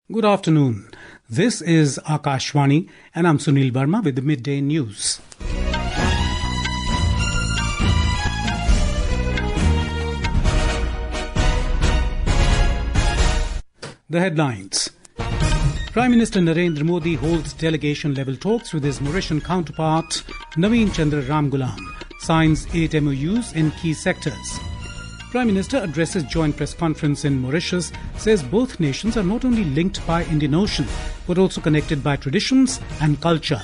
Good afternoon. This is Akashvani and I'm Sunil Verma with the Midday News. The headlines. Prime Minister Narendra Modi holds delegation-level talks with his Mauritian counterpart Navin Chandra Ramgoolam, signs 8 MoUs in key sectors. Prime Minister addresses joint press conference in Mauritius, says both nations are not only linked by Indian Ocean, but also connected by traditions and culture.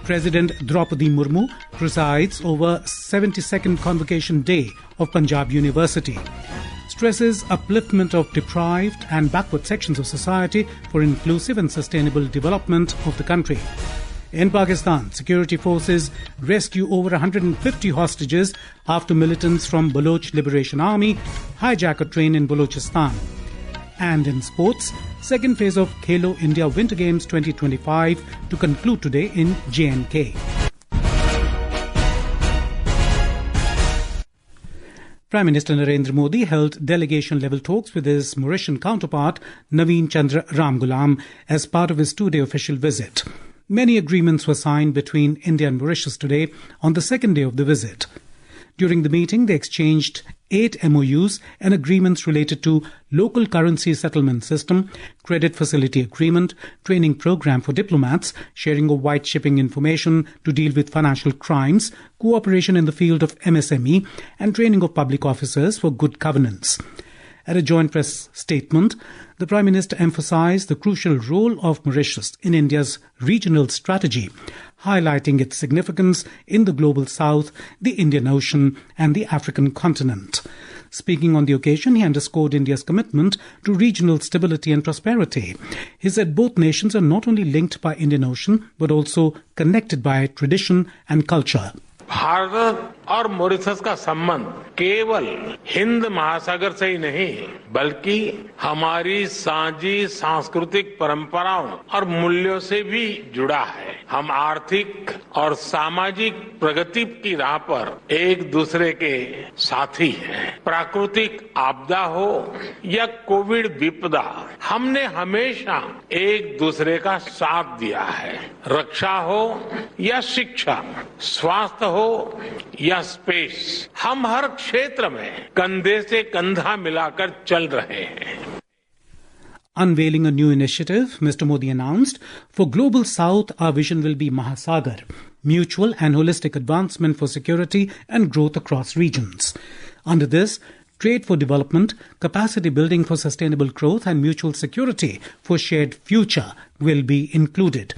President Droupadi Murmu presides over 72nd Convocation Day of Panjab University. Stresses upliftment of deprived and backward sections of society for inclusive and sustainable development of the country. In Pakistan, security forces rescue over 150 hostages after militants from Baloch Liberation Army hijack a train in Balochistan. And in sports, second phase of Khelo India Winter Games 2025 to conclude today in J&K. Prime Minister Narendra Modi held delegation-level talks with his Mauritian counterpart Navin Chandra Ramgoolam as part of his two-day official visit. Many agreements were signed between India and Mauritius today on the second day of the visit. During the meeting, they exchanged 8 MoUs and agreements related to local currency settlement system, credit facility agreement, training program for diplomats, sharing of white shipping information to deal with financial crimes, cooperation in the field of MSME, and training of public officers for good governance. At a joint press statement, the Prime Minister emphasized the crucial role of Mauritius in India's regional strategy, highlighting its significance in the global south, the Indian Ocean and the African continent. Speaking on the occasion, he underscored India's commitment to regional stability and prosperity. He said both nations are not only linked by Indian Ocean, but also connected by tradition and culture. Bharat और Mauritius का संबंध केवल हिंद महासागर से ही नहीं बल्कि हमारी साझी सांस्कृतिक परंपराओं और मूल्यों से भी जुड़ा है। हम आर्थिक और सामाजिक प्रगति की राह पर एक दूसरे के साथी हैं। प्राकृतिक आपदा हो या कोविड विपदा, हमने हमेशा एक दूसरे का साथ दिया है। रक्षा हो या शिक्षा, स्वास्थ्य हो या स्पेस, हम हर क्षेत्र में कंधे से कंधा मिलाकर चल रहे हैं. Unveiling a new initiative, Mr. Modi announced, for Global South, our vision will be Mahasagar, mutual and holistic advancement for security and growth across regions. Under this, trade for development, capacity building for sustainable growth and mutual security for shared future will be included.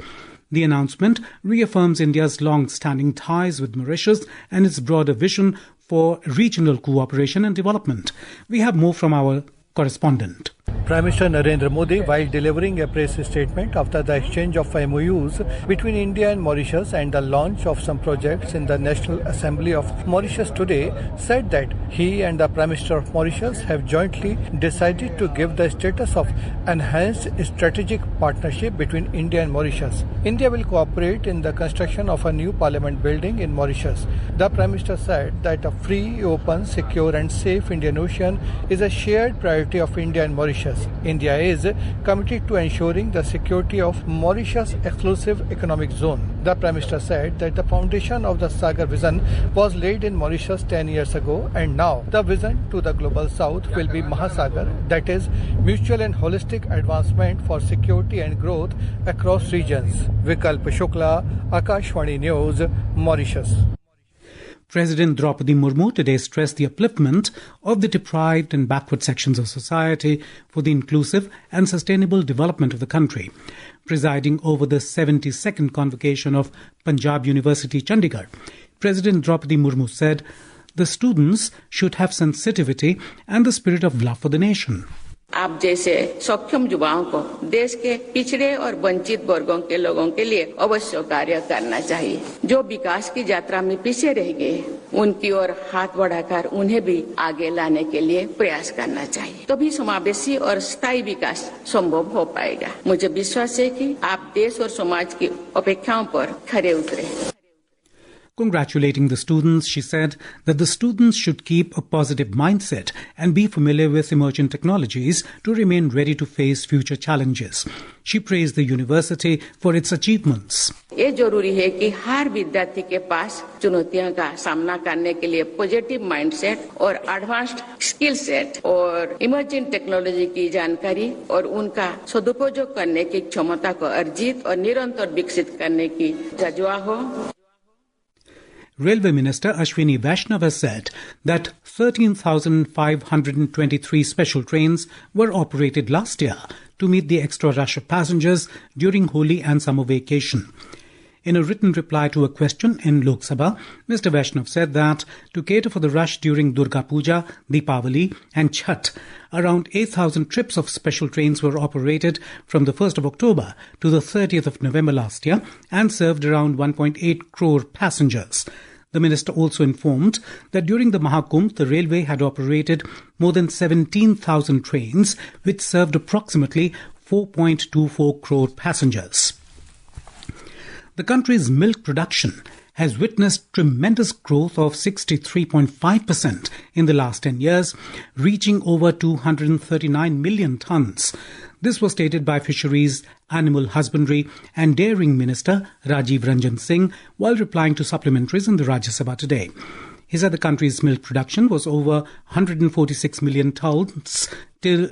The announcement reaffirms India's long-standing ties with Mauritius and its broader vision for regional cooperation and development. We have more from our correspondent. Prime Minister Narendra Modi, while delivering a press statement after the exchange of MoUs between India and Mauritius and the launch of some projects in the National Assembly of Mauritius today, said that he and the Prime Minister of Mauritius have jointly decided to give the status of enhanced strategic partnership between India and Mauritius. India will cooperate in the construction of a new parliament building in Mauritius. The Prime Minister said that a free, open, secure and safe Indian Ocean is a shared priority of India and Mauritius. India is committed to ensuring the security of Mauritius' exclusive economic zone. The Prime Minister said that the foundation of the Sagar vision was laid in Mauritius 10 years ago, and now the vision to the global south will be Mahasagar, that is mutual and holistic advancement for security and growth across regions. Vikalp Shukla, Akashvani News, Mauritius. President Droupadi Murmu today stressed the upliftment of the deprived and backward sections of society for the inclusive and sustainable development of the country. Presiding over the 72nd Convocation of Panjab University, Chandigarh, President Droupadi Murmu said the students should have sensitivity and the spirit of love for the nation. आप जैसे सक्षम युवाओं को देश के पिछड़े और वंचित वर्गों के लोगों के लिए अवश्य कार्य करना चाहिए। जो विकास की यात्रा में पीछे रह गए, उनकी ओर हाथ बढ़ाकर उन्हें भी आगे लाने के लिए प्रयास करना चाहिए। तभी समावेशी और स्थायी विकास संभव हो पाएगा। मुझे विश्वास है कि आप देश और समाज की अपेक्षाओं पर खरे उतरे। Congratulating the students, she said that the students should keep a positive mindset and be familiar with emerging technologies to remain ready to face future challenges. She praised the university for its achievements. ये जरूरी है कि हर विद्यार्थी के पास चुनौतियों का सामना करने के लिए पॉजिटिव माइंडसेट और एडवांस्ड स्किल सेट और इमर्जिंग टेक्नोलॉजी की जानकारी और उनका सदुपयोग करने की क्षमता को अर्जित और निरंतर विकसित करने की जज्बा हो. Railway Minister Ashwini Vaishnav has said that 13,523 special trains were operated last year to meet the extra rush of passengers during Holi and summer vacation. In a written reply to a question in Lok Sabha, Mr. Vaishnav said that to cater for the rush during Durga Puja, Deepavali and Chhath, around 8,000 trips of special trains were operated from the 1st of October to the 30th of November last year and served around 1.8 crore passengers. The minister also informed that during the Mahakumbh, the railway had operated more than 17,000 trains, which served approximately 4.24 crore passengers. The country's milk production has witnessed tremendous growth of 63.5% in the last 10 years, reaching over 239 million tons. This was stated by Fisheries, Animal Husbandry and Dairying Minister Rajiv Ranjan Singh while replying to supplementaries in the Rajya Sabha today. He said the country's milk production was over 146 million tons till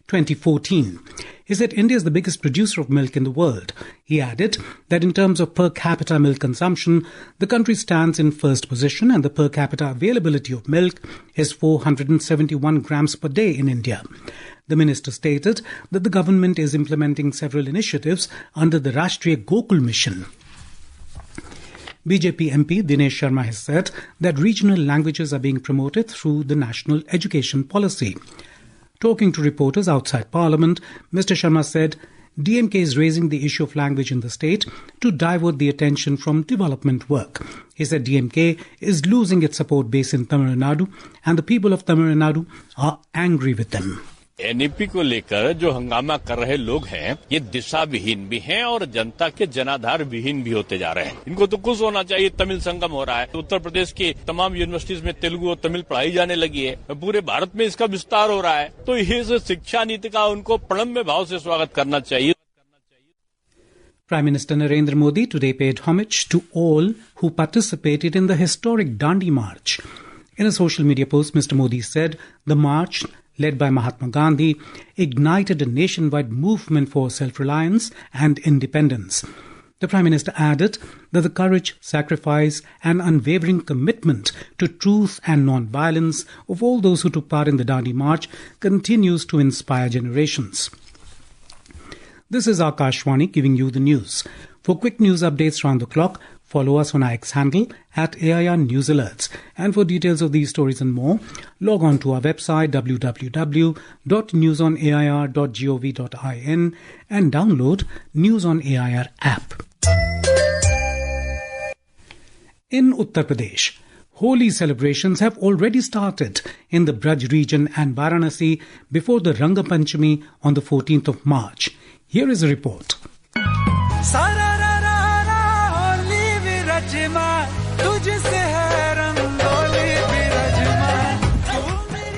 2014. He said India is the biggest producer of milk in the world. He added that in terms of per capita milk consumption, the country stands in first position and the per capita availability of milk is 471 grams per day in India. The minister stated that the government is implementing several initiatives under the Rashtriya Gokul Mission. BJP MP Dinesh Sharma has said that regional languages are being promoted through the national education policy. Talking to reporters outside Parliament, Mr. Sharma said DMK is raising the issue of language in the state to divert the attention from development work. He said DMK is losing its support base in Tamil Nadu and the people of Tamil Nadu are angry with them. NEP को लेकर जो हंगामा कर रहे लोग हैं ये दिशा विहीन भी हैं और जनता के जनाधार विहीन भी होते जा रहे हैं. इनको तो खुश होना चाहिए. तमिल संगम हो रहा है. उत्तर प्रदेश की तमाम यूनिवर्सिटीज में तेलुगु और तमिल पढ़ाई जाने लगी है. पूरे भारत में इसका विस्तार हो रहा है. तो इस शिक्षा नीति का उनको प्रणम्य भाव से स्वागत करना चाहिए. Prime Minister Narendra Modi today paid homage to all who participated in the historic Dandi march. In a social media post, Mr. Modi said the march, led by Mahatma Gandhi, ignited a nationwide movement for self-reliance and independence. The Prime Minister added that the courage, sacrifice and unwavering commitment to truth and non-violence of all those who took part in the Dandi March continues to inspire generations. This is Akashwani giving you the news. For quick news updates round the clock, follow us on our X handle @AIR News Alerts. And for details of these stories and more, log on to our website www.newsonair.gov.in and download News on AIR app. In Uttar Pradesh, Holi celebrations have already started in the Braj region and Varanasi before the Ranga Panchami on the 14th of March. Here is a report.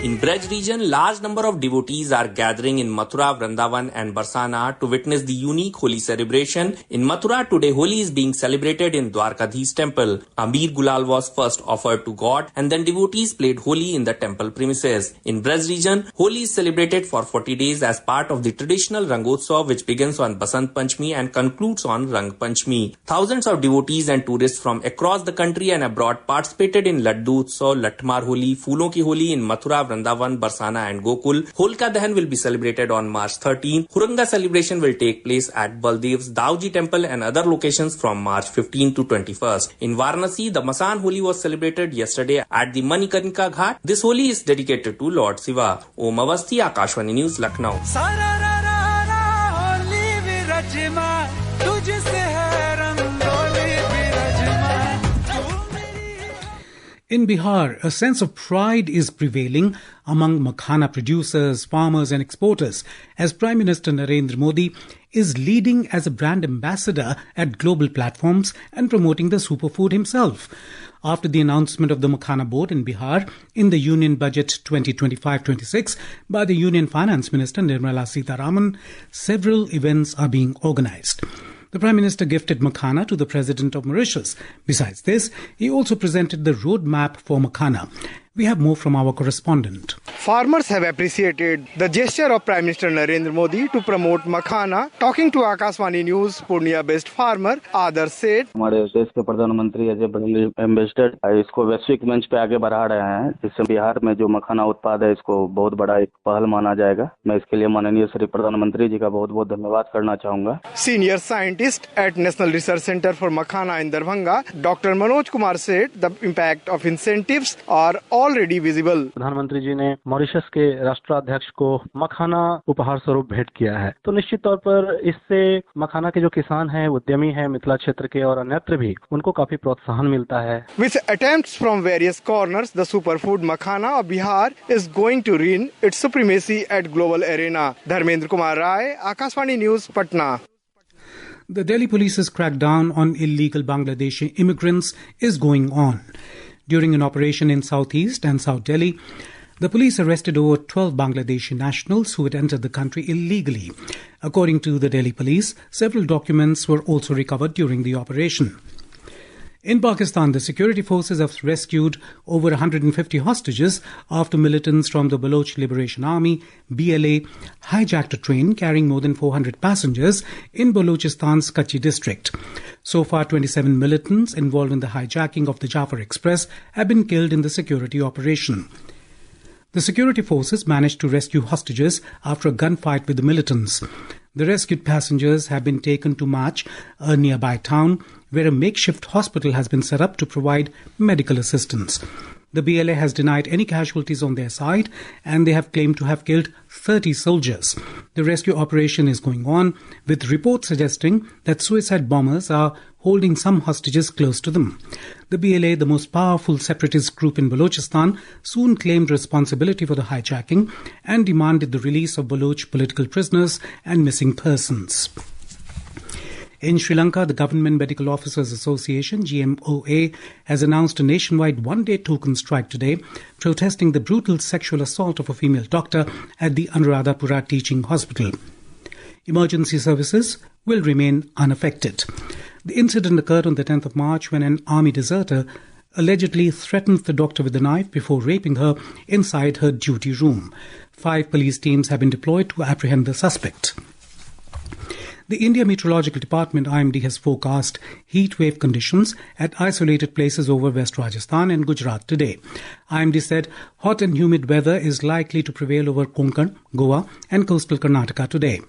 In Braj region, large number of devotees are gathering in Mathura, Vrindavan and Barsana to witness the unique Holi celebration. In Mathura, today Holi is being celebrated in Dwarkadhi's temple. Ambir Gulal was first offered to God and then devotees played Holi in the temple premises. In Braj region, Holi is celebrated for 40 days as part of the traditional Rangotsav which begins on Basant Panchami and concludes on Rang Panchami. Thousands of devotees and tourists from across the country and abroad participated in Laddu Utsav, Latmar Holi, Phoolon ki Holi in Mathura, Vrindavan, Barsana and Gokul. Holka Dahan will be celebrated on March 13. Huranga celebration will take place at Baldev's Dauji temple and other locations from March 15 to 21st. In Varanasi, the Masan Holi was celebrated yesterday at the Manikarnika Ghat. This Holi is dedicated to Lord Shiva. Om Avasthi, Akashwani News, Lucknow. In Bihar, a sense of pride is prevailing among makana producers, farmers and exporters as Prime Minister Narendra Modi is leading as a brand ambassador at global platforms and promoting the superfood himself. After the announcement of the Makana Board in Bihar in the Union Budget 2025-26 by the Union Finance Minister Nirmala Sitharaman, several events are being organized. The Prime Minister gifted makana to the President of Mauritius. Besides this, he also presented the roadmap for makana. We have more from our correspondent. Farmers have appreciated the gesture of Prime Minister Narendra Modi to promote makhana. Talking to Akashvani News, Purnia-based farmer Adarsh said, हमारे देश के प्रधानमंत्री as a ambassador इसको वैश्विक मंच पे आगे बढ़ा रहे हैं, जिससे बिहार में जो मखाना उत्पाद है इसको बहुत बड़ा एक पहल माना जाएगा। मैं इसके लिए माननीय श्री प्रधानमंत्री जी का बहुत बहुत धन्यवाद करना चाहूंगा। Senior scientist at National Research Center for Makhana in Darbhanga, Dr. Manoj Kumar said the impact of incentives are already visible. प्रधानमंत्री जी ने मॉरिशस के राष्ट्राध्यक्ष को मखाना उपहार स्वरूप भेंट किया है, तो निश्चित तौर पर इससे मखाना के जो किसान हैं, उद्यमी हैं, मिथिला क्षेत्र के और अन्यत्र भी उनको काफी प्रोत्साहन मिलता है। With attempts from various corners, the superfood makhana of Bihar is going to regain its supremacy at global arena. Dharmendra Kumar Rai, Akashvani News, Patna. The Delhi police's crackdown on illegal Bangladeshi immigrants is going on. During an operation in southeast and South Delhi, the police arrested over 12 Bangladeshi nationals who had entered the country illegally. According to the Delhi police, several documents were also recovered during the operation. In Pakistan, the security forces have rescued over 150 hostages after militants from the Baloch Liberation Army, BLA, hijacked a train carrying more than 400 passengers in Balochistan's Kutchi district. So far, 27 militants involved in the hijacking of the Jafar Express have been killed in the security operation. The security forces managed to rescue hostages after a gunfight with the militants. The rescued passengers have been taken to Mach, a nearby town, where a makeshift hospital has been set up to provide medical assistance. The BLA has denied any casualties on their side, and they have claimed to have killed 30 soldiers. The rescue operation is going on, with reports suggesting that suicide bombers are holding some hostages close to them. The BLA, the most powerful separatist group in Balochistan, soon claimed responsibility for the hijacking and demanded the release of Baloch political prisoners and missing persons. In Sri Lanka, the Government Medical Officers Association, GMOA, has announced a nationwide one-day token strike today, protesting the brutal sexual assault of a female doctor at the Anuradhapura Teaching Hospital. Emergency services will remain unaffected. The incident occurred on the 10th of March when an army deserter allegedly threatened the doctor with a knife before raping her inside her duty room. 5 police teams have been deployed to apprehend the suspect. The India Meteorological Department, IMD, has forecast heat wave conditions at isolated places over West Rajasthan and Gujarat today. IMD said hot and humid weather is likely to prevail over Konkan, Goa and coastal Karnataka today.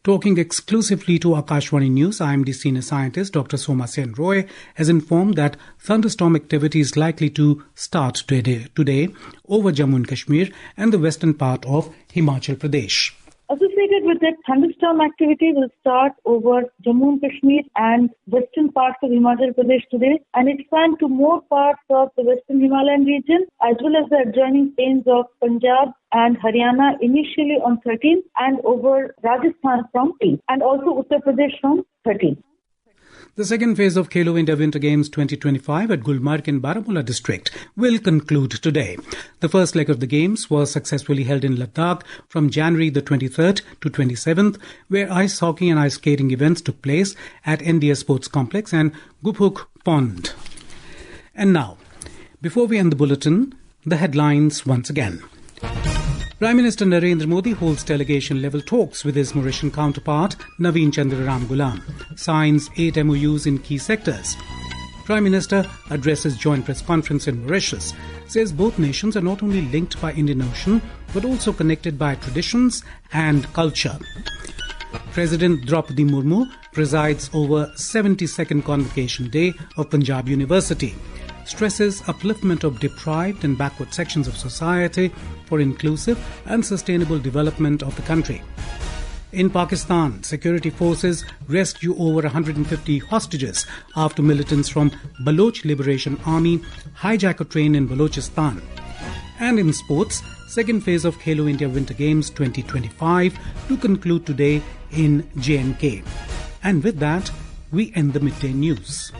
Talking exclusively to Akashvani News, IMD senior scientist Dr. Soma Sen Roy has informed that thunderstorm activity is likely to start today over Jammu and Kashmir and the western part of Himachal Pradesh. Associated with it, thunderstorm activity will start over Jammu and Kashmir and western parts of Himachal Pradesh today and expand to more parts of the western Himalayan region as well as the adjoining plains of Punjab and Haryana initially on 13th and over Rajasthan from 8th and also Uttar Pradesh from 13th. The second phase of Khelo India Winter Games 2025 at Gulmarg in Baramulla district will conclude today. The first leg of the games was successfully held in Ladakh from January the 23rd to 27th, where ice hockey and ice skating events took place at NDS Sports Complex and Guphuk Pond. And now, before we end the bulletin, the headlines once again. Prime Minister Narendra Modi holds delegation-level talks with his Mauritian counterpart, Navin Chandra Ramgoolam. Signs 8 MoUs in key sectors. Prime Minister addresses joint press conference in Mauritius. Says both nations are not only linked by Indian Ocean, but also connected by traditions and culture. President Droupadi Murmu presides over 72nd Convocation Day of Panjab University. Stresses upliftment of deprived and backward sections of society for inclusive and sustainable development of the country. In Pakistan, security forces rescue over 150 hostages after militants from Baloch Liberation Army hijack a train in Balochistan. And in sports, second phase of Khelo India Winter Games 2025 to conclude today in J&K. And with that, we end the midday news.